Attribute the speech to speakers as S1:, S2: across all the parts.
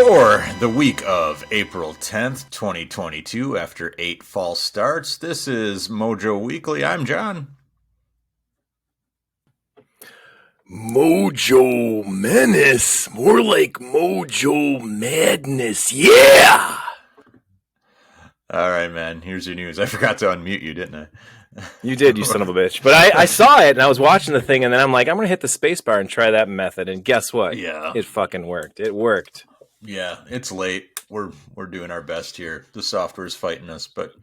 S1: For the week of April 10th, 2022, after 8 false starts, this is Mojo Weekly. I'm John.
S2: Mojo Menace. More like Mojo Madness. Yeah!
S1: All right, man. Here's your news. I forgot to unmute you, didn't I?
S2: You did, you son of a bitch. But I saw it, and I was watching the thing, and then I'm like, I'm going to hit the spacebar and try that method. And guess what?
S1: Yeah.
S2: It fucking worked. It worked.
S1: Yeah, it's late. We're doing our best here. The software's fighting us, but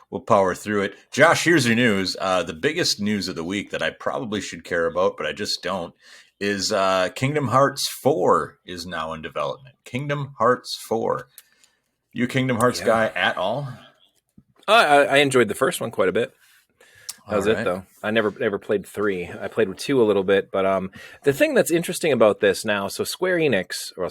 S1: we'll power through it. Josh, here's your news. The biggest news of the week that I probably should care about, but I just don't, is Kingdom Hearts 4 is now in development. Kingdom Hearts 4. You a Kingdom Hearts guy at all?
S2: I enjoyed the first one quite a bit. That was
S1: right.
S2: it, though. I never played 3. I played with 2 a little bit, but the thing that's interesting about this now, so Square Enix, or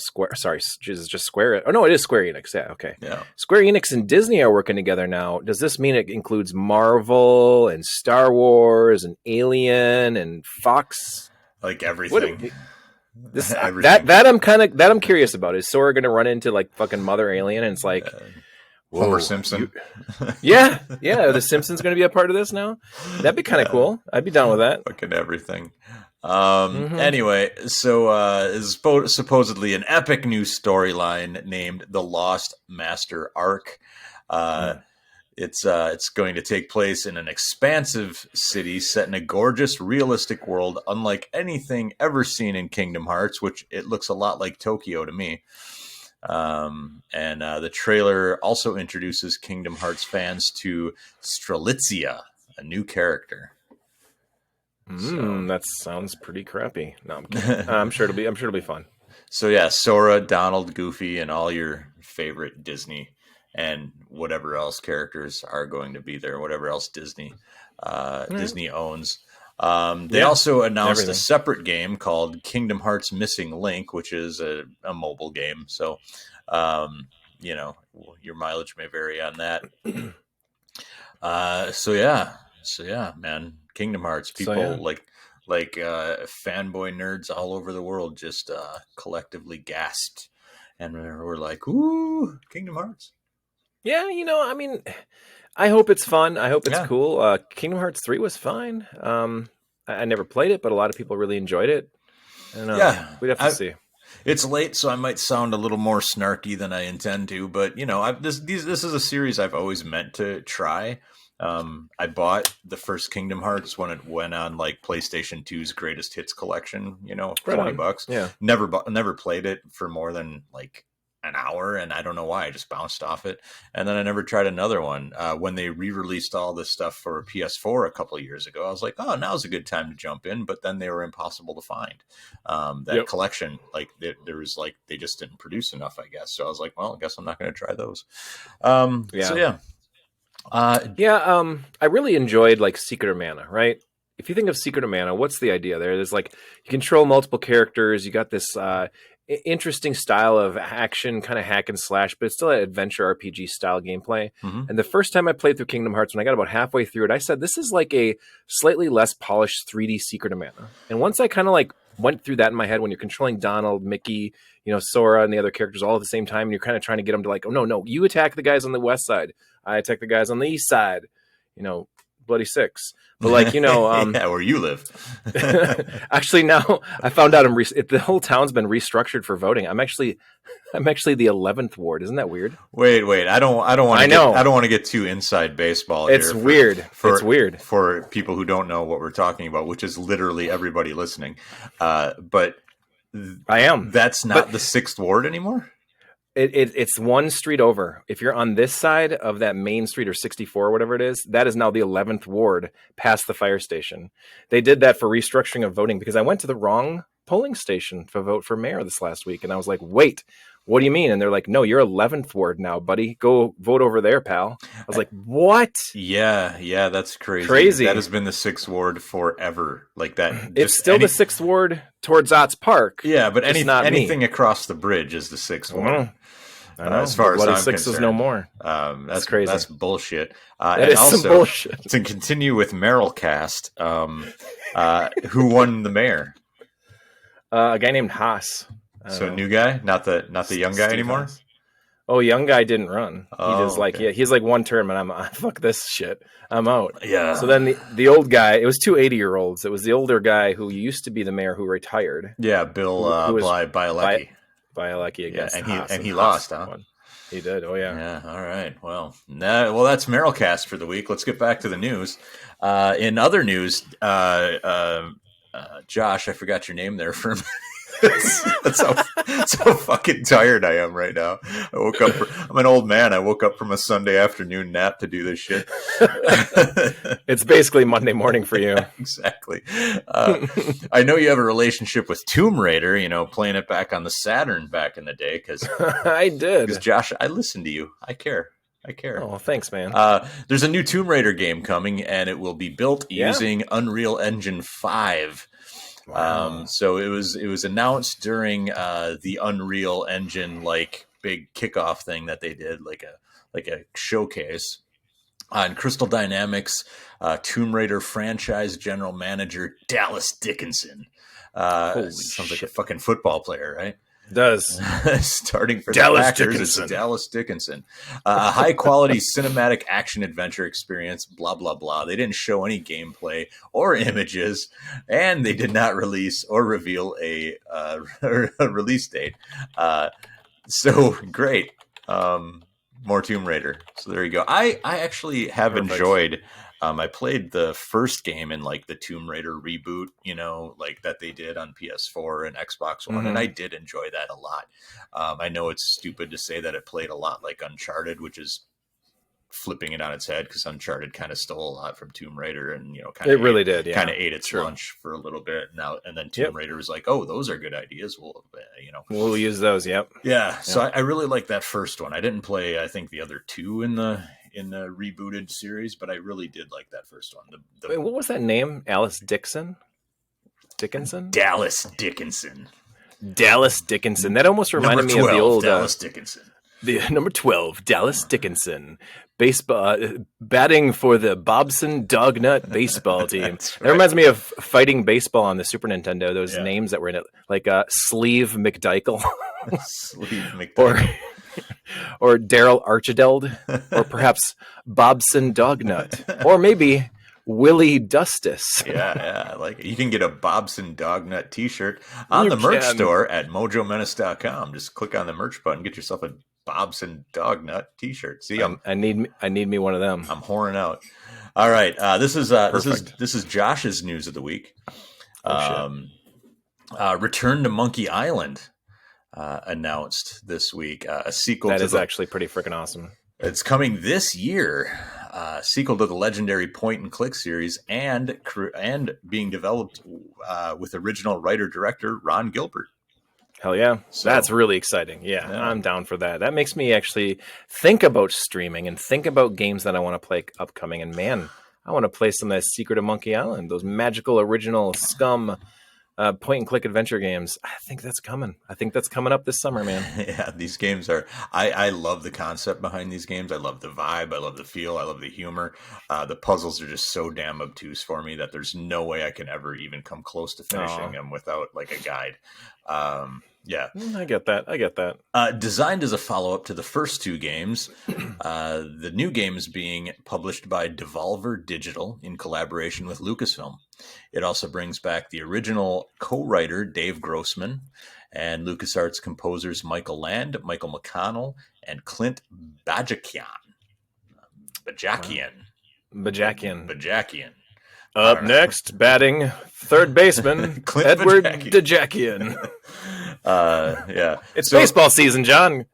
S2: just Square. Oh no, it is Square Enix. Yeah, okay.
S1: Yeah.
S2: Square Enix and Disney are working together now. Does this mean it includes Marvel and Star Wars and Alien and Fox?
S1: Like everything.
S2: Everything. That I'm curious about. Is Sora going to run into like fucking Mother Alien and it's like.
S1: Homer Simpson.
S2: Yeah. The Simpsons going to be a part of this now? That'd be kind of cool. I'd be down with that.
S1: Fucking everything. Anyway, so is supposedly an epic new storyline named The Lost Master Arc. It's going to take place in an expansive city set in a gorgeous, realistic world, unlike anything ever seen in Kingdom Hearts, which it looks a lot like Tokyo to me. And the trailer also introduces Kingdom Hearts fans to Strelitzia, a new character.
S2: That sounds pretty crappy. No, I'm kidding. I'm sure it'll be fun.
S1: So yeah, Sora, Donald, Goofy, and all your favorite Disney and whatever else characters are going to be there. Whatever else Disney owns. They also announced a separate game called Kingdom Hearts Missing Link, which is a mobile game. So, your mileage may vary on that. So yeah, man, Kingdom Hearts. People like fanboy nerds all over the world just collectively gasped, and we're like, "Ooh, Kingdom Hearts!"
S2: Yeah, I mean. I hope it's fun. I hope it's cool. Kingdom Hearts 3 was fine. I never played it, but a lot of people really enjoyed it. I don't know. Yeah, we'd have to see.
S1: It's late, so I might sound a little more snarky than I intend to. But this is a series I've always meant to try. I bought the first Kingdom Hearts when it went on like PlayStation 2's Greatest Hits collection. $20.
S2: Yeah,
S1: never played it for more than like an hour, and I don't know why I just bounced off it, and then I never tried another one. When they re-released all this stuff for PS4 a couple of years ago, I was like, oh, now's a good time to jump in, but then they were impossible to find. That collection, like there was like they just didn't produce enough, I guess. So I was like, well, I guess I'm not going to try those.
S2: I really enjoyed like Secret of Mana, right? If you think of Secret of Mana, what's the idea there? There's like you control multiple characters, you got this interesting style of action, kind of hack and slash, but it's still an adventure RPG style gameplay. And the first time I played through Kingdom Hearts, when I got about halfway through it, I said, this is like a slightly less polished 3D Secret of Mana. And once I kind of like went through that in my head, when you're controlling Donald, Mickey, Sora and the other characters all at the same time, and you're kind of trying to get them to like, oh no, you attack the guys on the west side, I attack the guys on the east side, bloody six. But like,
S1: yeah, where you live.
S2: Actually, now I found out the whole town's been restructured for voting. I'm actually the 11th ward. Isn't that weird?
S1: Wait. I don't want to get too inside baseball.
S2: It's weird. It's weird
S1: for people who don't know what we're talking about, which is literally everybody listening. But
S2: I am.
S1: That's not the 6th ward anymore.
S2: It's one street over. If you're on this side of that main street or 64 or whatever it is, that is now the 11th ward past the fire station. They did that for restructuring of voting because I went to the wrong polling station to vote for mayor this last week. And I was like, wait, what do you mean? And they're like, no, you're 11th ward now, buddy. Go vote over there, pal. I was like, what?
S1: Yeah, that's crazy. That has been the 6th ward forever. Like that.
S2: It's still the 6th ward towards Ots Park.
S1: Yeah, but anything across the bridge is the 6th ward.
S2: I know.
S1: As far as I'm
S2: six
S1: concerned,
S2: is no more.
S1: That's
S2: crazy.
S1: That's bullshit.
S2: That is also some bullshit.
S1: To continue with Merylcast, who won the mayor?
S2: A guy named Haas. I don't
S1: So
S2: know.
S1: new guy, not the young guy
S2: Steve
S1: anymore.
S2: Haas. Oh, young guy didn't run. He just
S1: Oh, okay.
S2: he's like one term, and I'm fuck this shit. I'm out. So
S1: Yeah,
S2: then the old guy, it was two 80-year-olds. It was the older guy who used to be the mayor who retired,
S1: yeah. Bill
S2: who was by
S1: Bielecki.
S2: Bielecki
S1: Yeah,
S2: against
S1: and
S2: Haas, and
S1: he
S2: Haas
S1: lost, huh?
S2: won. He did. Oh yeah.
S1: Yeah. All right. Well, that's Merrillcast for the week. Let's get back to the news. In other news, Josh, I forgot your name there for a minute. That's how fucking tired I am right now. I'm an old man. I woke up from a Sunday afternoon nap to do this shit.
S2: It's basically Monday morning for you.
S1: Exactly. I know you have a relationship with Tomb Raider, playing it back on the Saturn back in the day. Because
S2: I did.
S1: Josh, I listen to you. I care.
S2: Oh, thanks, man.
S1: There's a new Tomb Raider game coming, and it will be built using Unreal Engine 5.
S2: Wow.
S1: So it was announced during the Unreal Engine big kickoff thing that they did, like a showcase. On Crystal Dynamics, Tomb Raider franchise general manager Dallas Dickinson. Sounds like a fucking football player, right?
S2: Does.
S1: Starting for
S2: Dallas
S1: the Packers,
S2: Dickinson.
S1: it's Dallas Dickinson. A high-quality cinematic action adventure experience, blah, blah, blah. They didn't show any gameplay or images, and they did not release or reveal a release date. So, great. More Tomb Raider. So there you go. I actually have enjoyed... I played the first game in the Tomb Raider reboot, that they did on PS4 and Xbox One, and I did enjoy that a lot. I know it's stupid to say that it played a lot like Uncharted, which is flipping it on its head, because Uncharted kind of stole a lot from Tomb Raider, and kind of ate its lunch for a little bit. And then Tomb Raider was like, oh, those are good ideas.
S2: We'll use those. Yep.
S1: Yeah. So I really like that first one. I didn't play, I think, the other two in the rebooted series, but I really did like that first one.
S2: Wait, what was that name? Alice Dickinson?
S1: Dallas Dickinson.
S2: Dallas Dickinson. That almost reminded
S1: 12,
S2: me of the old
S1: Dallas Dickinson.
S2: The number 12, Dallas Dickinson, baseball batting for the Bobson Dognut baseball team.
S1: Right.
S2: That reminds me of fighting baseball on the Super Nintendo. Those names that were in it, like Sleeve McDykel,
S1: Sleeve McDykel,
S2: or Daryl Archideld, or perhaps Bobson Dognut, or maybe Willie Dustus.
S1: Yeah, I like it. You can get a Bobson Dognut T-shirt on the merch store at MoJoMenace.com. Just click on the merch button, get yourself a Bobson Dognut T-shirt. See,
S2: I need me one of them.
S1: I'm whoring out. All right, this is Josh's news of the week. Return to Monkey Island announced this week. A sequel
S2: that is actually pretty freaking awesome.
S1: It's coming this year. Sequel to the legendary point-and-click series, and being developed with original writer-director Ron Gilbert.
S2: Hell yeah. So, that's really exciting. Yeah, I'm down for that. That makes me actually think about streaming and think about games that I want to play upcoming. And man, I want to play some of that Secret of Monkey Island, those magical, original, scum point-and-click adventure games. I think that's coming. I think that's coming up this summer, man.
S1: Yeah, these games are... I love the concept behind these games. I love the vibe. I love the feel. I love the humor. The puzzles are just so damn obtuse for me that there's no way I can ever even come close to finishing them without a guide. Yeah,
S2: I get that.
S1: Designed as a follow-up to the first two games, the new game is being published by Devolver Digital in collaboration with Lucasfilm. It also brings back the original co-writer Dave Grossman and LucasArts composers Michael Land, Michael McConnell, and Clint Bajakian.
S2: Up next, batting third baseman Edward Dajakian. It's baseball season, John.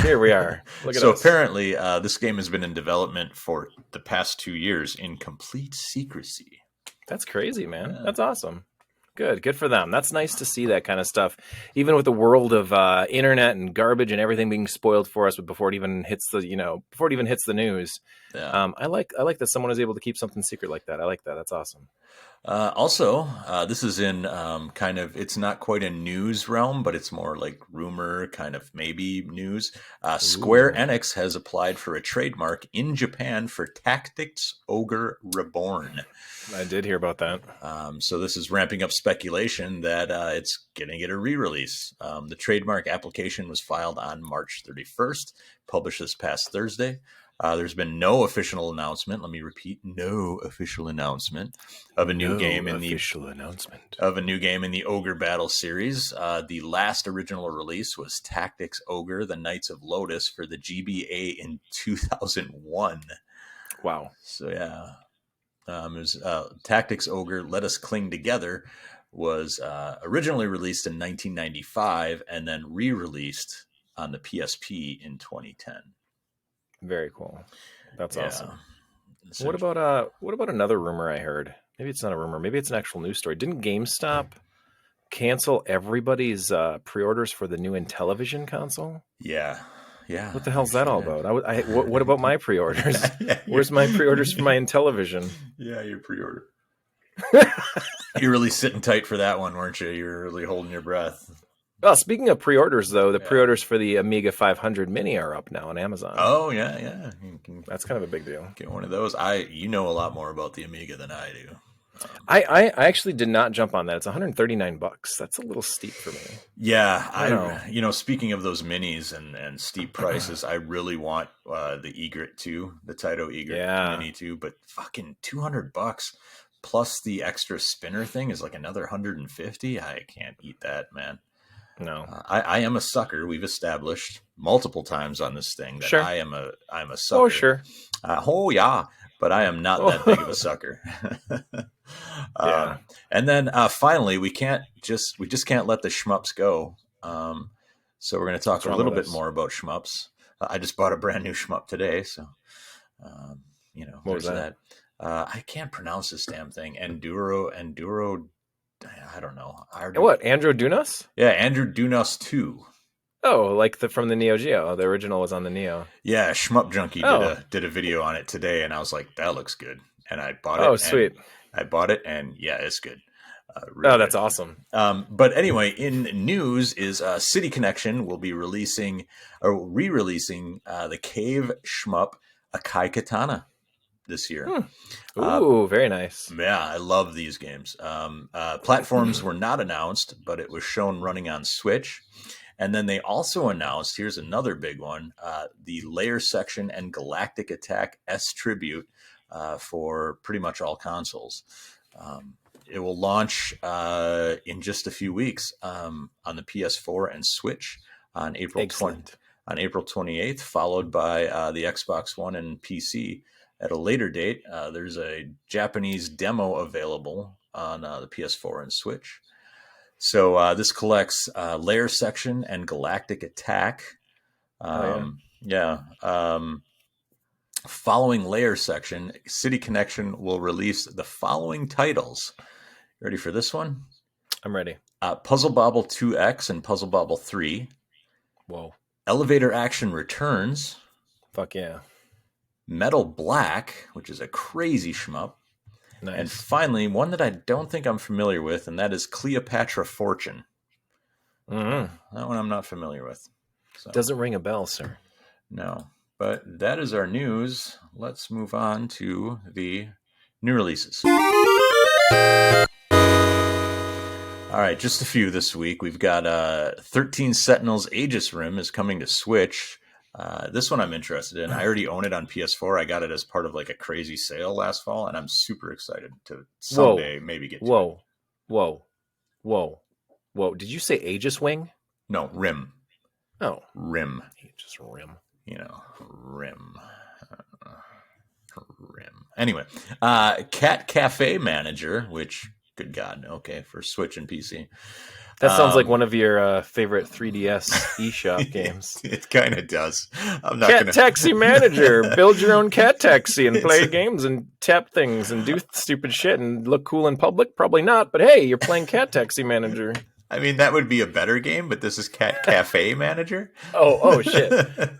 S2: Here we are. Look at us.
S1: Apparently, this game has been in development for the past 2 years in complete secrecy.
S2: That's crazy, man. Yeah. That's awesome. Good for them. That's nice to see that kind of stuff, even with the world of internet and garbage and everything being spoiled for us before it even hits the news. Yeah. I like that someone is able to keep something secret like that. I like that. That's awesome.
S1: This is in kind of, it's not quite a news realm, but it's more like rumor, kind of maybe news. Square Enix has applied for a trademark in Japan for Tactics Ogre Reborn.
S2: I did hear about that.
S1: So this is ramping up speculation that it's going to get a re-release. The trademark application was filed on March 31st, published this past Thursday. There's been no official announcement. Let me repeat: no official announcement of a new game in the Ogre Battle series. The last original release was Tactics Ogre: The Knights of Lotus for the GBA in 2001.
S2: Wow.
S1: So yeah, it was Tactics Ogre: Let Us Cling Together was originally released in 1995 and then re-released on the PSP in 2010.
S2: Very cool. That's awesome. So what about another rumor I heard? Maybe it's not a rumor. Maybe it's an actual news story. Didn't GameStop cancel everybody's pre-orders for the new Intellivision console?
S1: Yeah.
S2: What the hell's that all about? What about my pre-orders? Where's my pre-orders for my Intellivision?
S1: Yeah, your pre-order. You're really sitting tight for that one, weren't you? You're really holding your breath.
S2: Well, speaking of pre-orders, though, the pre-orders for the Amiga 500 Mini are up now on Amazon.
S1: Oh, yeah.
S2: That's kind of a big deal.
S1: Get one of those. You know a lot more about the Amiga than I do.
S2: I actually did not jump on that. It's $139. That's a little steep for me.
S1: Yeah, I speaking of those minis and steep prices, I really want the Egret 2, the Taito Egret Mini 2, but fucking $200 plus the extra spinner thing is like another $150. I can't eat that, man.
S2: No,
S1: I am a sucker. We've established multiple times on this thing that I'm a sucker.
S2: Oh, sure.
S1: But I am not that big of a sucker. And then finally, we just can't let the shmups go. So we're going to talk a little bit more about shmups. I just bought a brand new shmup today, so
S2: what was that?
S1: I can't pronounce this damn thing. Enduro. I don't know.
S2: What? Andrew Dunas?
S1: Yeah, Andrew Dunas 2.
S2: Oh, like from the Neo Geo. The original was on the Neo.
S1: Yeah, Shmup Junkie did a video on it today, and I was like, that looks good. And I bought it.
S2: Oh, sweet.
S1: I bought it, and yeah, it's good. Really
S2: that's
S1: good.
S2: Awesome.
S1: But anyway, in news is City Connection will be re-releasing the Cave Shmup Akai Katana this year.
S2: Ooh, very nice.
S1: Yeah, I love these games. Platforms were not announced, but it was shown running on Switch. And then they also announced, here's another big one, the Layer Section and Galactic Attack S Tribute for pretty much all consoles. It will launch in just a few weeks on the PS4 and Switch on April 28th, followed by the Xbox One and PC. At a later date, there's a Japanese demo available on the PS4 and Switch. So this collects Layer Section and Galactic Attack. Following Layer Section, City Connection will release the following titles. Ready for this one?
S2: I'm ready.
S1: Puzzle Bobble 2X and Puzzle Bobble 3.
S2: Whoa.
S1: Elevator Action Returns.
S2: Fuck yeah.
S1: Metal Black, which is a crazy shmup.
S2: Nice.
S1: And finally, one that I don't think I'm familiar with, and that is Cleopatra Fortune.
S2: Mm-hmm.
S1: That one I'm not familiar with.
S2: So. Doesn't ring a bell, sir.
S1: No. But that is our news. Let's move on to the new releases. All right, just a few this week. We've got 13 Sentinels Aegis Rim is coming to Switch. This one I'm interested in. I already own it on PS4. I got it as part of like a crazy sale last fall, and I'm super excited to someday maybe get to it.
S2: Whoa. Did you say Aegis Wing?
S1: No, Rim.
S2: Oh.
S1: Rim.
S2: Aegis Rim.
S1: Rim. Anyway, Cat Cafe Manager, which, good God, okay, for Switch and PC.
S2: That sounds like one of your favorite 3DS eShop games.
S1: It kind of does. I'm not
S2: Cat Taxi Manager. Build your own cat taxi and play games and tap things and do stupid shit and look cool in public? Probably not, but hey, you're playing Cat Taxi Manager.
S1: I mean, that would be a better game, but this is Cat Cafe Manager.
S2: Oh shit.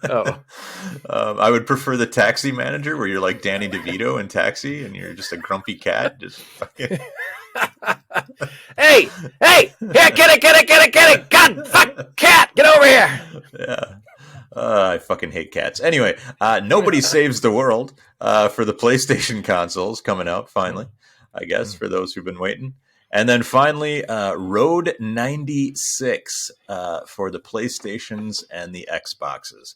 S2: Oh.
S1: I would prefer the Taxi Manager, where you're like Danny DeVito in Taxi, and you're just a grumpy cat, just fucking.
S2: Hey, here, get it! God, fuck, cat, get over here!
S1: Yeah. I fucking hate cats. Anyway, Nobody Saves the World for the PlayStation consoles coming out finally, I guess, for those who've been waiting. And then finally, Road 96 for the PlayStations and the Xboxes.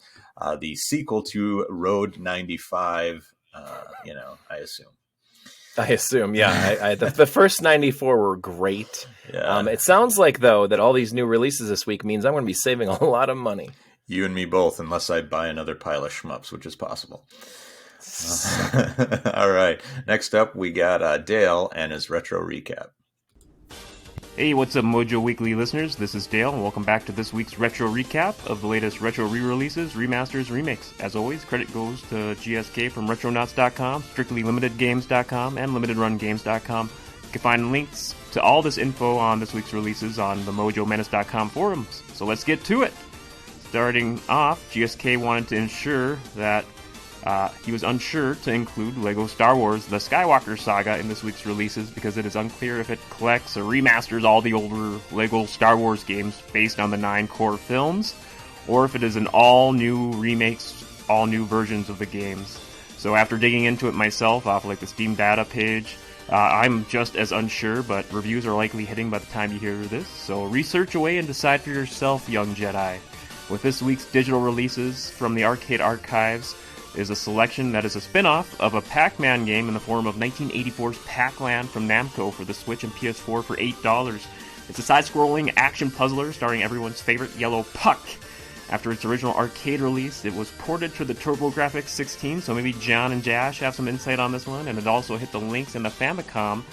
S1: The sequel to Road 95, I assume.
S2: I assume, yeah. The first 94 were great.
S1: Yeah.
S2: It sounds like, though, that all these new releases this week means I'm going to be saving a lot of money.
S1: You and me both, unless I buy another pile of shmups, which is possible. All right. Next up, we got Dale and his retro recap.
S3: Hey, what's up, MoJoWeekly listeners? This is Dale, and welcome back to this week's retro recap of the latest retro re-releases, remasters, remakes. As always, credit goes to GSK from Retronauts.com, StrictlyLimitedGames.com, and LimitedRunGames.com. You can find links to all this info on this week's releases on the MojoMenace.com forums. So let's get to it. Starting off, GSK wanted to ensure that he was unsure to include LEGO Star Wars The Skywalker Saga in this week's releases because it is unclear if it collects or remasters all the older LEGO Star Wars games based on the 9 core films, or if it is an all-new remakes, all-new versions of the games. So after digging into it myself off like the Steam data page, I'm just as unsure, but reviews are likely hitting by the time you hear this, so research away and decide for yourself, young Jedi. With this week's digital releases from the arcade archives, is a selection that is a spin-off of a Pac-Man game in the form of 1984's Pac-Land from Namco for the Switch and PS4 for $8. It's a side-scrolling action puzzler starring everyone's favorite yellow puck. After its original arcade release, it was ported to the TurboGrafx 16, so maybe John and Jash have some insight on this one, and it also hit the links in the Famicom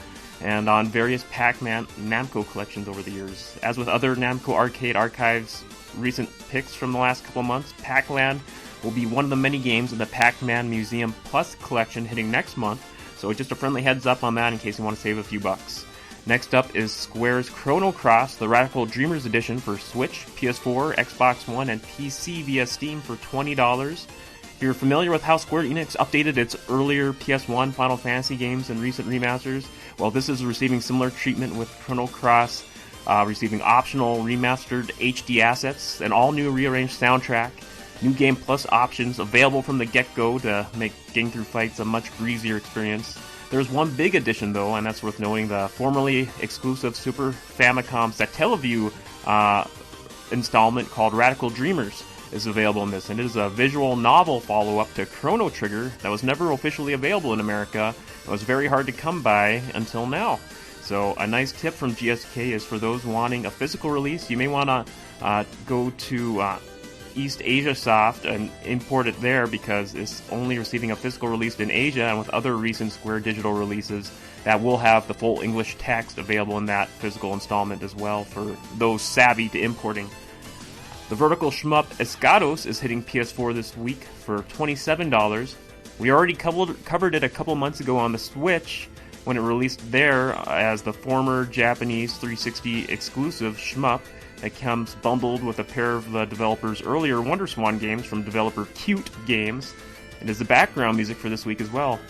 S3: and on various Pac-Man Namco collections over the years. As with other Namco arcade archives recent picks from the last couple months, Pac-Land will be one of the many games in the Pac-Man Museum Plus collection hitting next month, so just a friendly heads up on that in case you want to save a few bucks. Next up is Square's Chrono Cross, the Radical Dreamers Edition for Switch, PS4, Xbox One, and PC via Steam for $20. If you're familiar with how Square Enix updated its earlier PS1 Final Fantasy games and recent remasters, well, this is receiving similar treatment with Chrono Cross, receiving optional remastered HD assets, an all-new rearranged soundtrack, New Game Plus options available from the get-go to make getting through fights a much breezier experience. There's one big addition though, and that's worth noting: the formerly exclusive Super Famicom Satellaview installment called Radical Dreamers is available in this, and it is a visual novel follow-up to Chrono Trigger that was never officially available in America. It was very hard to come by until now. So a nice tip from GSK is for those wanting a physical release, you may want to go to East Asia Soft and import it there because it's only receiving a physical release in Asia, and with other recent Square digital releases that will have the full English text available in that physical installment as well for those savvy to importing. The vertical shmup Escados is hitting PS4 this week for $27. We already covered it a couple months ago on the Switch when it released there as the former Japanese 360 exclusive shmup that comes bundled with a pair of the developer's earlier WonderSwan games from developer Cute Games. It is the background music for this week as well.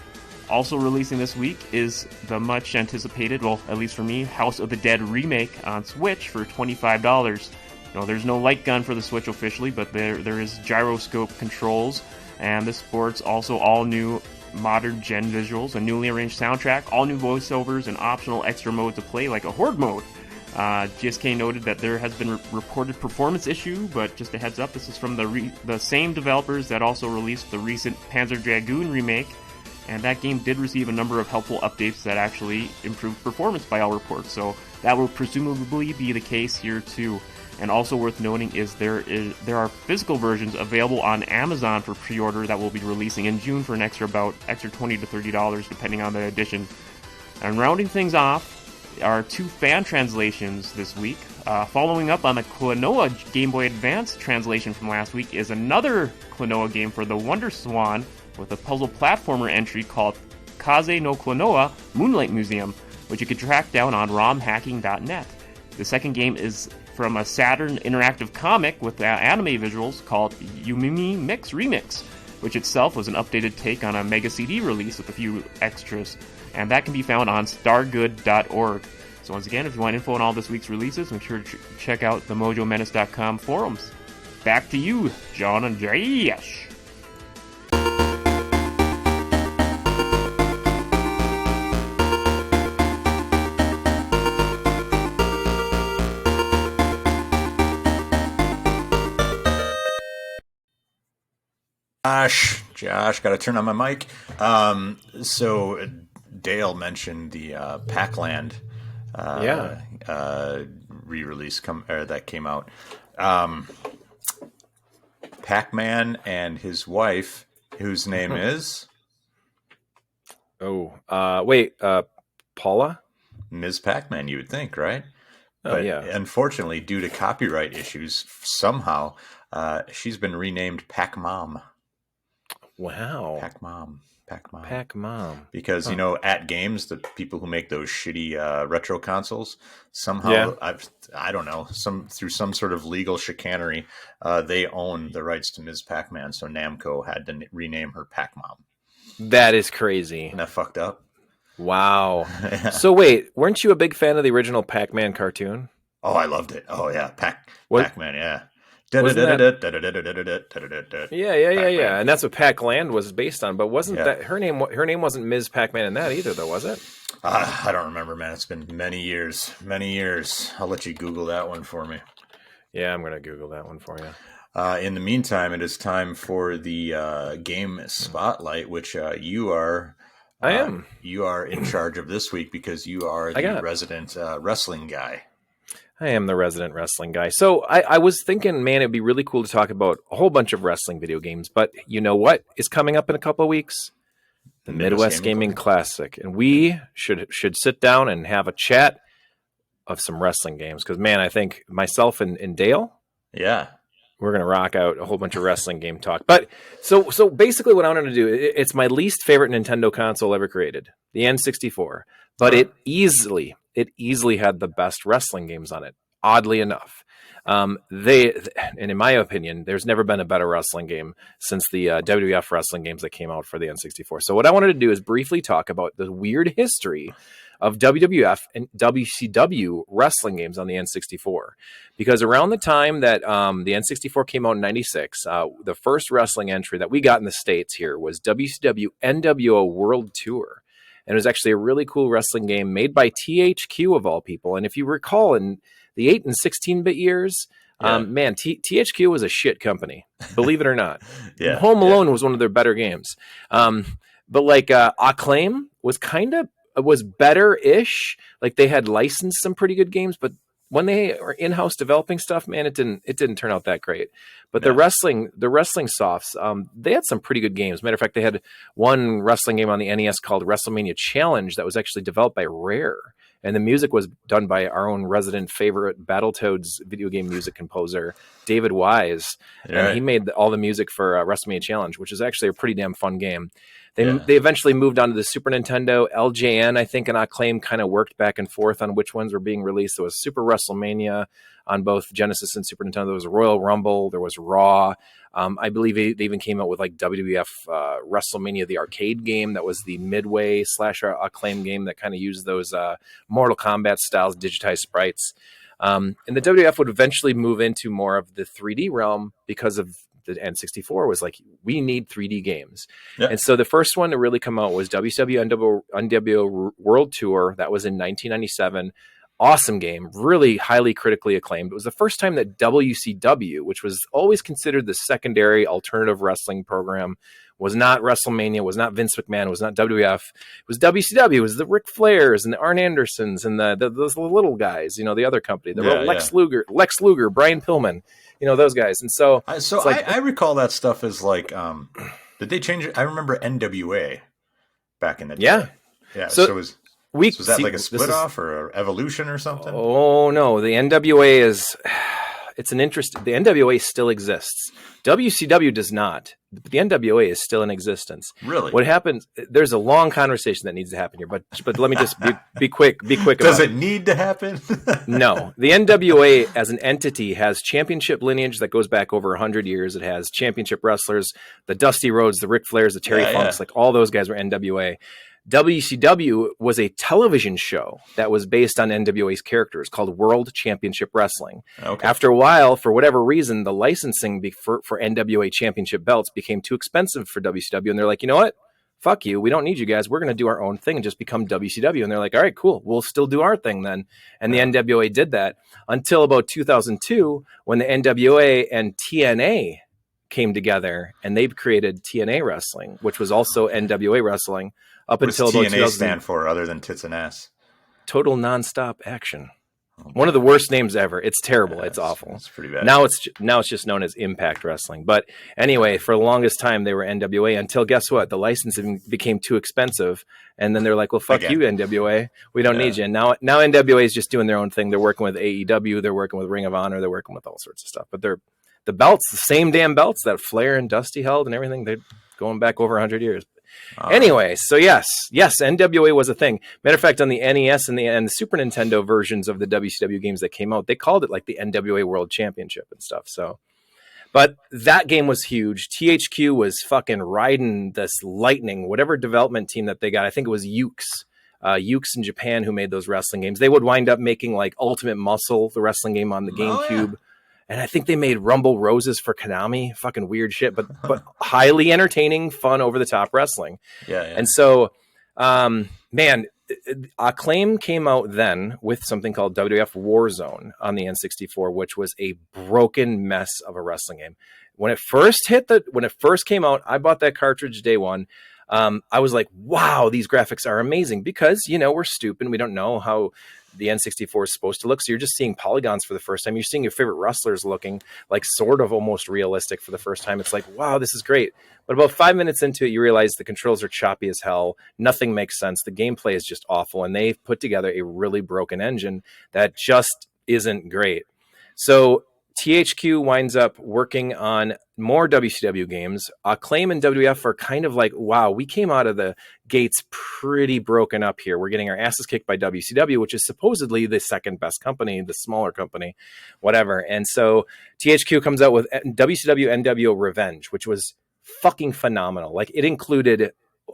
S3: Also releasing this week is the much anticipated, well, at least for me, House of the Dead remake on Switch for $25. No, there's no light gun for the Switch officially, but there is gyroscope controls, and this sports also all new modern gen visuals, a newly arranged soundtrack, all new voiceovers, and optional extra modes to play like a horde mode. GSK noted that there has been reported performance issue, but just a heads up, this is from the same developers that also released the recent Panzer Dragoon remake, and that game did receive a number of helpful updates that actually improved performance by all reports, so that will presumably be the case here too. And also worth noting is there are physical versions available on Amazon for pre-order that will be releasing in June for an extra $20 to $30 depending on the edition. And rounding things off are two fan translations this week. Following up on the Klonoa Game Boy Advance translation from last week is another Klonoa game for the WonderSwan with a puzzle platformer entry called Kaze no Klonoa Moonlight Museum, which you can track down on romhacking.net. The second game is from a Saturn interactive comic with anime visuals called Yumi Mix Remix, which itself was an updated take on a Mega CD release with a few extras, and that can be found on stargood.org. So once again, if you want info on all this week's releases, make sure to check out the MoJoMenace.com forums. Back to you, John and Josh.
S1: Josh, got to turn on my mic. So Dale mentioned the Pac-Land re-release that came out. Pac-Man and his wife, whose name is...
S2: Paula?
S1: Ms. Pac-Man, you would think, right?
S2: Oh,
S1: But
S2: yeah.
S1: unfortunately, due to copyright issues, somehow she's been renamed Pac-Mom.
S2: Wow.
S1: Pac-Mom.
S2: Pac-Mom.
S1: Because, at games, the people who make those shitty retro consoles, somehow, I don't know, through some sort of legal chicanery, they own the rights to Ms. Pac-Man, so Namco had to rename her Pac-Mom.
S2: That is crazy.
S1: Isn't that fucked up?
S2: Wow.
S1: Yeah.
S2: So wait, weren't you a big fan of the original Pac-Man cartoon?
S1: Oh, I loved it. Oh, yeah. Pac-Man, yeah.
S2: Yeah.
S1: Pac-Man.
S2: And that's what Pac-Land was based on. But wasn't that her name? Her name wasn't Ms. Pac-Man in that either, though, was it?
S1: I don't remember, man. It's been many years. I'll let you Google that one for me.
S2: Yeah, I'm going to Google that one for you.
S1: In the meantime, it is time for the game spotlight, which you are.
S2: I am.
S1: You are in charge of this week because you are the resident wrestling guy.
S2: I am the resident wrestling guy. So I was thinking, man, it'd be really cool to talk about a whole bunch of wrestling video games. But you know what is coming up in a couple of weeks? The Midwest Gaming Classic. And we should sit down and have a chat of some wrestling games. Because, man, I think myself and Dale, we're going to rock out a whole bunch of wrestling game talk. But so basically what I'm going to do, it's my least favorite Nintendo console ever created, the N64. But it easily had the best wrestling games on it, oddly enough. And in my opinion, there's never been a better wrestling game since the WWF wrestling games that came out for the N64. So what I wanted to do is briefly talk about the weird history of WWF and WCW wrestling games on the N64. Because around the time that the N64 came out in 96, the first wrestling entry that we got in the States here was WCW Nwo World Tour. And it was actually a really cool wrestling game made by THQ of all people. And if you recall, in the 8 and 16-bit years, THQ was a shit company, believe it or not. Home Alone was one of their better games. But like Acclaim was better-ish. Like they had licensed some pretty good games, but when they were in-house developing stuff, man, it didn't turn out that great. But the wrestling softs, they had some pretty good games. Matter of fact, they had one wrestling game on the NES called WrestleMania Challenge that was actually developed by Rare. And the music was done by our own resident favorite Battletoads video game music composer, David Wise. And he made all the music for WrestleMania Challenge, which is actually a pretty damn fun game. They eventually moved on to the Super Nintendo. LJN, I think, and Acclaim kind of worked back and forth on which ones were being released. There was Super WrestleMania on both Genesis and Super Nintendo. There was Royal Rumble. There was Raw. I believe they even came out with like WWF Wrestlemania, the arcade game that was the Midway / Acclaim game that kind of used those Mortal Kombat styles, digitized sprites. And the WWF would eventually move into more of the 3D realm because of the N64 was like, we need 3D games. And so the first one to really come out was WCW Nwo World Tour. That was in 1997. Awesome game, really highly critically acclaimed. It was the first time that WCW, which was always considered the secondary alternative wrestling program, was not WrestleMania, was not Vince McMahon, was not WWF. It was WCW. It was the Ric Flairs and the Arn Andersons and those little guys, the other company, Lex Luger, Brian Pillman, those guys. And so
S1: I recall that stuff as like, did they change it? I remember NWA back in the day. Yeah. So was that like a split off or an evolution or something?
S2: Oh no, the NWA is it's an interest. The NWA still exists. WCW does not. But the NWA is still in existence.
S1: Really?
S2: What happens? There's a long conversation that needs to happen here, but let me just be quick. Be quick.
S1: Does it need to happen?
S2: No. The NWA as an entity has championship lineage that goes back over 100 years. It has championship wrestlers, the Dusty Rhodes, the Ric Flairs, the Terry Funks, like all those guys were NWA. WCW was a television show that was based on NWA's characters called World Championship Wrestling. Okay. After a while, for whatever reason, the licensing for NWA championship belts became too expensive for WCW. And they're like, you know what? Fuck you. We don't need you guys. We're going to do our own thing and just become WCW. And they're like, all right, cool. We'll still do our thing then. And the NWA did that until about 2002 when the NWA and TNA came together and they created TNA Wrestling, which was also NWA Wrestling. Up until about
S1: TNA stand for other than tits and ass?
S2: Total Nonstop Action. Okay. One of the worst names ever. It's terrible. It's awful. It's
S1: pretty bad.
S2: Now it's just known as Impact Wrestling. But anyway, for the longest time they were NWA until guess what? The licensing became too expensive, and then they're like, "Well, fuck you, NWA. We don't need you." And now NWA is just doing their own thing. They're working with AEW. They're working with Ring of Honor. They're working with all sorts of stuff. But they're the belts, the same damn belts that Flair and Dusty held and everything. They're going back over 100 years. Anyway, so yes, NWA was a thing. Matter of fact, on the NES and the Super Nintendo versions of the WCW games that came out, they called it like the NWA World Championship and stuff. So, but that game was huge. THQ was fucking riding this lightning, whatever development team that they got. I think it was Ukes in Japan who made those wrestling games. They would wind up making like Ultimate Muscle, the wrestling game on the GameCube. And I think they made Rumble Roses for Konami. Fucking weird shit, but highly entertaining, fun, over-the-top wrestling. Yeah. And so, man, Acclaim came out then with something called Wwf Warzone on the N64, which was a broken mess of a wrestling game. When it first came out, I bought that cartridge day one. I was like, wow, these graphics are amazing because, we're stupid. We don't know how the N64 is supposed to look. So you're just seeing polygons for the first time. You're seeing your favorite wrestlers looking like sort of almost realistic for the first time. It's like, wow, this is great. But about 5 minutes into it, you realize the controls are choppy as hell. Nothing makes sense. The gameplay is just awful. And they've put together a really broken engine that just isn't great. So THQ winds up working on more WCW games. Acclaim and WWF are kind of like, wow, we came out of the gates pretty broken up here. We're getting our asses kicked by WCW, which is supposedly the second best company, the smaller company, whatever. And so THQ comes out with WCW NWO Revenge, which was fucking phenomenal. Like it included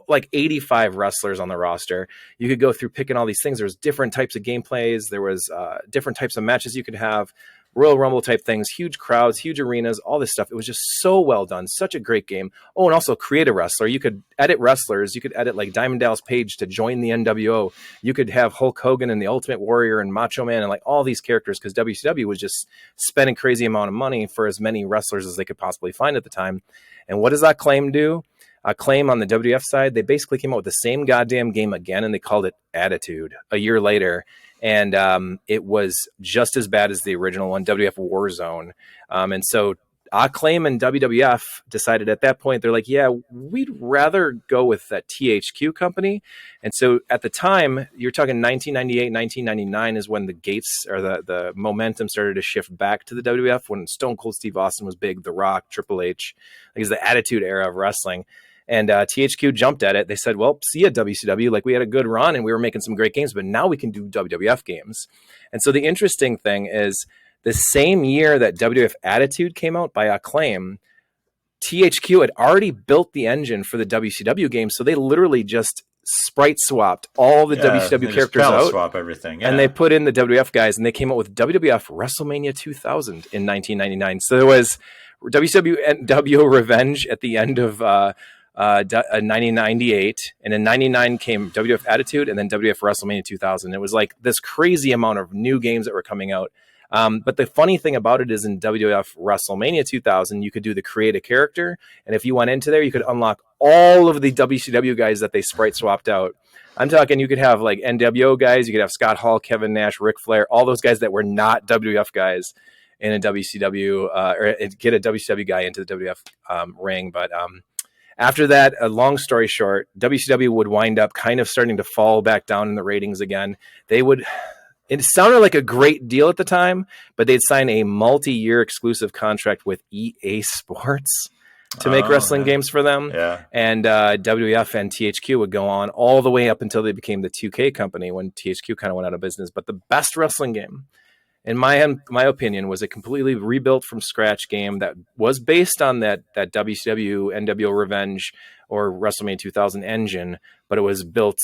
S2: like 85 wrestlers on the roster. You could go through picking all these things. There was different types of gameplays. There was different types of matches you could have. Royal Rumble type things, huge crowds, huge arenas, all this stuff. It was just so well done. Such a great game. Oh, and also create a wrestler. You could edit wrestlers. You could edit like Diamond Dallas Page to join the NWO. You could have Hulk Hogan and the Ultimate Warrior and Macho Man and like all these characters because WCW was just spending crazy amount of money for as many wrestlers as they could possibly find at the time. And what does Acclaim do? Acclaim on the WWF side, they basically came out with the same goddamn game again and they called it Attitude a year later. And it was just as bad as the original one, WWF Warzone. And so Acclaim and WWF decided at that point, they're like, yeah, we'd rather go with that THQ company. And so at the time, you're talking 1998, 1999 is when the gates or the momentum started to shift back to the WWF when Stone Cold Steve Austin was big, The Rock, Triple H, like it's the Attitude Era of wrestling. And THQ jumped at it. They said, well, see ya, WCW. Like we had a good run and we were making some great games, but now we can do WWF games. And so the interesting thing is the same year that WWF Attitude came out by Acclaim, THQ had already built the engine for the WCW game. So they literally just sprite swapped all the WCW characters out.
S1: Swap everything.
S2: And they put in the WWF guys and they came out with WWF Wrestlemania 2000 in 1999. So there was WCW NWO Revenge at the end of 1998, and in 99 came WWF Attitude and then WWF Wrestlemania 2000. It was like this crazy amount of new games that were coming out. But the funny thing about it is in WWF Wrestlemania 2000, you could do the create a character. And if you went into there, you could unlock all of the WCW guys that they sprite swapped out. I'm talking, you could have like NWO guys, you could have Scott Hall, Kevin Nash, Ric Flair, all those guys that were not WWF guys in a WCW, or get a WCW guy into the WWF ring. But after that, a long story short, WCW would wind up kind of starting to fall back down in the ratings again. They would, it sounded like a great deal at the time, but they'd sign a multi-year exclusive contract with EA Sports to make wrestling games for them.
S1: Yeah.
S2: And WWF and THQ would go on all the way up until they became the 2K company when THQ kind of went out of business. But the best wrestling game, in my opinion, was a completely rebuilt from scratch game that was based on that WCW NWO Revenge or WrestleMania 2000 engine, but it was built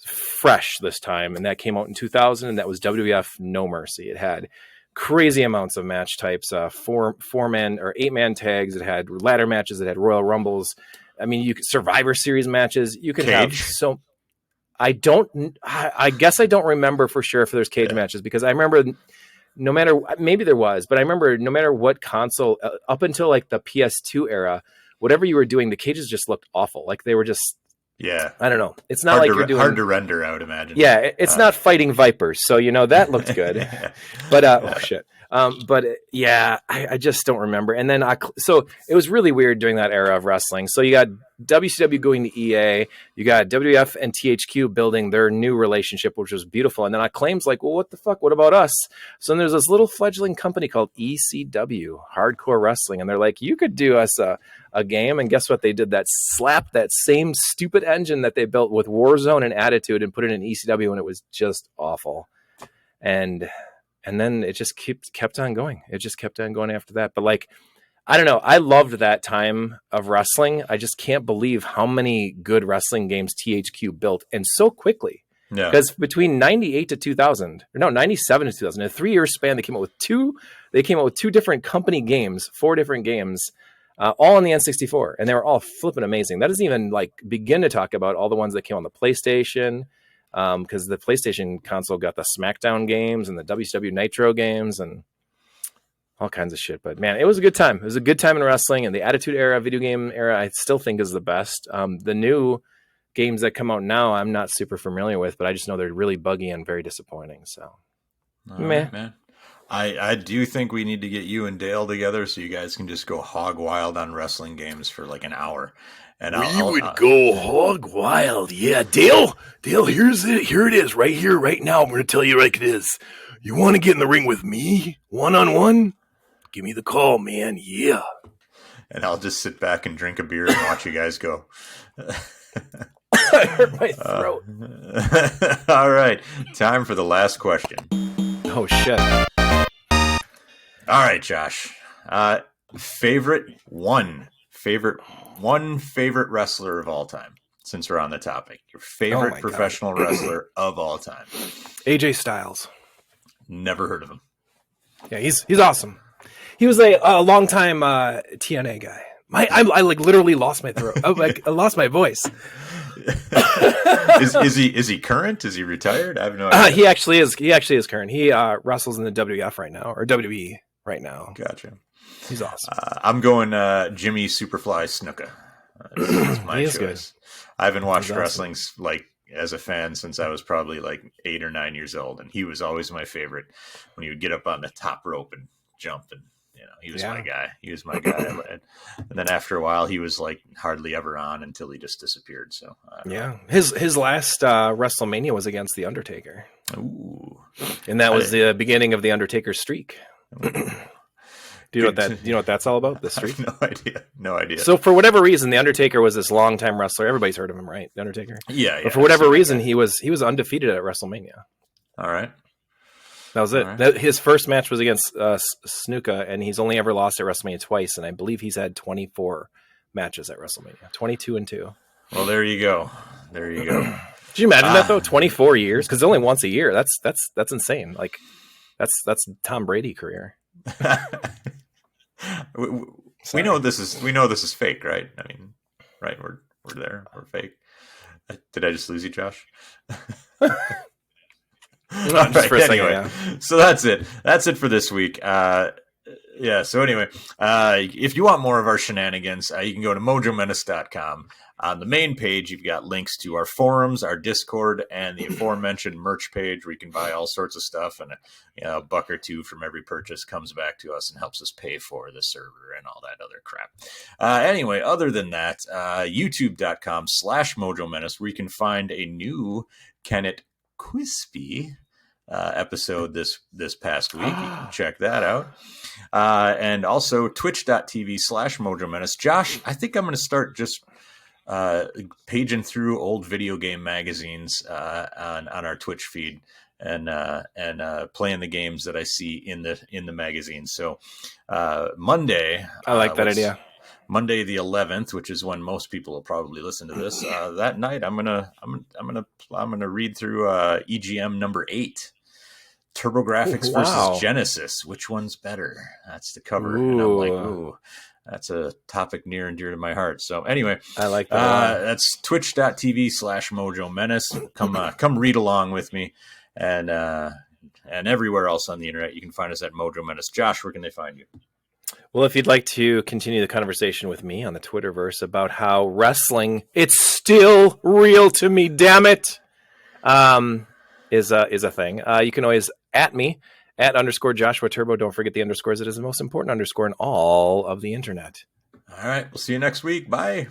S2: fresh this time, and that came out in 2000, and that was WWF No Mercy. It had crazy amounts of match types, 4-man or 8-man tags. It had ladder matches. It had Royal Rumbles. I mean, you could Survivor Series matches. You could have so. I guess I don't remember for sure if there's cage matches, because I remember no matter, maybe there was, but I remember no matter what console up until like the PS2 era, whatever you were doing, the cages just looked awful. Like they were just.
S1: Yeah.
S2: I don't know. It's not like you're doing
S1: hard to render, I would imagine.
S2: Yeah, it's not fighting vipers, so that looked good. But oh shit. But yeah, I just don't remember. And then so it was really weird during that era of wrestling. So you got WCW going to EA, you got WWF and THQ building their new relationship, which was beautiful. And then Acclaim's like, well, what the fuck? What about us? So then there's this little fledgling company called ECW, Hardcore Wrestling, and they're like, you could do us a game. And guess what? They did slap that same stupid engine that they built with Warzone and Attitude and put it in ECW, and it was just awful. And then it just kept on going. It just kept on going after that. But like, I don't know. I loved that time of wrestling. I just can't believe how many good wrestling games THQ built, and so quickly. Yeah. Because between 98 to 2000, or no, 97 to 2000, in a 3-year span, they came out with two different company games, 4 different games, all on the N64, and they were all flipping amazing. That doesn't even like begin to talk about all the ones that came on the PlayStation, because the PlayStation console got the SmackDown games and the WCW Nitro games and all kinds of shit. But man, it was a good time. It was a good time in wrestling, and the Attitude Era, video game era, I still think is the best. The new games that come out now, I'm not super familiar with, but I just know they're really buggy and very disappointing. So,
S1: man. I do think we need to get you and Dale together so you guys can just go hog wild on wrestling games for like an hour. And
S4: we would go hog wild. Yeah, Dale, here it is, right here, right now. I'm going to tell you like it is. You want to get in the ring with me, 1-on-1? Give me the call, man. Yeah.
S1: And I'll just sit back and drink a beer and watch you guys go.
S2: I hurt my throat.
S1: All right. Time for the last question.
S2: Oh, shit.
S1: All right, Josh. Favorite wrestler of all time, since we're on the topic. Your favorite professional wrestler of all time.
S2: AJ Styles.
S1: Never heard of him.
S2: Yeah, he's awesome. He was a long-time TNA guy. I like literally lost my throat. I lost my voice.
S1: Is he current? Is he retired? I have no idea.
S2: He actually is current. He wrestles in the WWF right now, or WWE right now.
S1: Gotcha.
S2: He's awesome.
S1: I'm going Jimmy Superfly Snuka. That's my choice. Good. I haven't watched wrestling like as a fan since I was probably like 8 or 9 years old, and he was always my favorite when he would get up on the top rope and jump, and he was my guy. He was my guy. And then after a while, he was like hardly ever on until he just disappeared. So
S2: his last WrestleMania was against the Undertaker.
S1: Ooh,
S2: and that was the beginning of the Undertaker streak. Do you know what that's all about? The streak?
S1: No idea.
S2: So for whatever reason, the Undertaker was this longtime wrestler. Everybody's heard of him, right? The Undertaker.
S1: Yeah.
S2: But for whatever reason, he was undefeated at WrestleMania.
S1: All right.
S2: That was it. Right. His first match was against Snuka, and he's only ever lost at WrestleMania twice, and I believe he's had 24 matches at WrestleMania, 22-2.
S1: Well, there you go. Did
S2: you imagine that though? 24 years, because only once a year. That's insane. Like that's Tom Brady career.
S1: We know this is fake, right? I mean, right? We're there. We're fake. Did I just lose you, Josh?
S2: Just for a second,
S1: anyway, so that's it. That's it for this week. So anyway, if you want more of our shenanigans, you can go to MoJoMenace.com. On the main page, you've got links to our forums, our Discord, and the aforementioned merch page where you can buy all sorts of stuff, and a buck or two from every purchase comes back to us and helps us pay for the server and all that other crap. Anyway, other than that, YouTube.com/MoJoMenace, where you can find a new Kenneth Quispy episode this past week. You can check that out. And also twitch.tv/Mojo Menace. Josh, I think I'm going to start just paging through old video game magazines on our Twitch feed and playing the games that I see in the magazine. So Monday,
S2: I like that idea.
S1: Monday the 11th, which is when most people will probably listen to this. That night, I'm gonna read through EGM number 8, TurboGrafx versus Genesis. Which one's better? That's the cover, and I'm like, ooh. That's a topic near and dear to my heart. So anyway,
S2: I like that.
S1: That's twitch.tv/Mojo Menace. Come read along with me, and everywhere else on the internet. You can find us at Mojo Menace. Josh, where can they find you?
S2: Well, if you'd like to continue the conversation with me on the Twitterverse about how wrestling, it's still real to me, damn it, is a thing. You can always at me at _Joshua Turbo. Don't forget the underscores. It is the most important underscore in all of the internet.
S1: All right. We'll see you next week. Bye.